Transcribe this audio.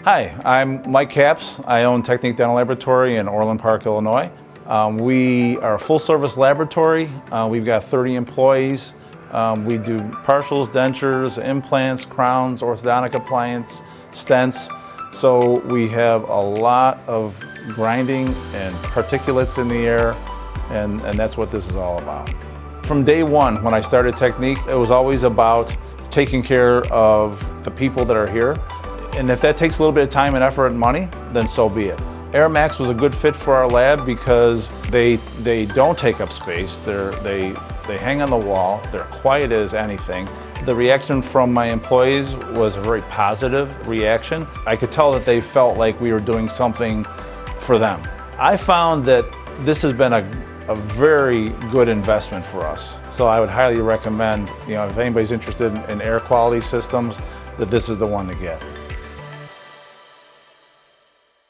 Hi, I'm Mike Capps. I own Technic Dental Laboratory in Orland Park, Illinois. We are a full-service laboratory. We've got 30 employees. We do partials, dentures, implants, crowns, orthodontic appliance, stents. So we have a lot of grinding and particulates in the air, and that's what this is all about. From day one, when I started Technic, it was always about taking care of the people that are here. And if that takes a little bit of time and effort and money, then so be it. AeraMax was a good fit for our lab because they don't take up space. They hang on the wall. They're quiet as anything. The reaction from my employees was a very positive reaction. I could tell that they felt like we were doing something for them. I found that this has been a very good investment for us. So I would highly recommend, if anybody's interested in air quality systems, that this is the one to get.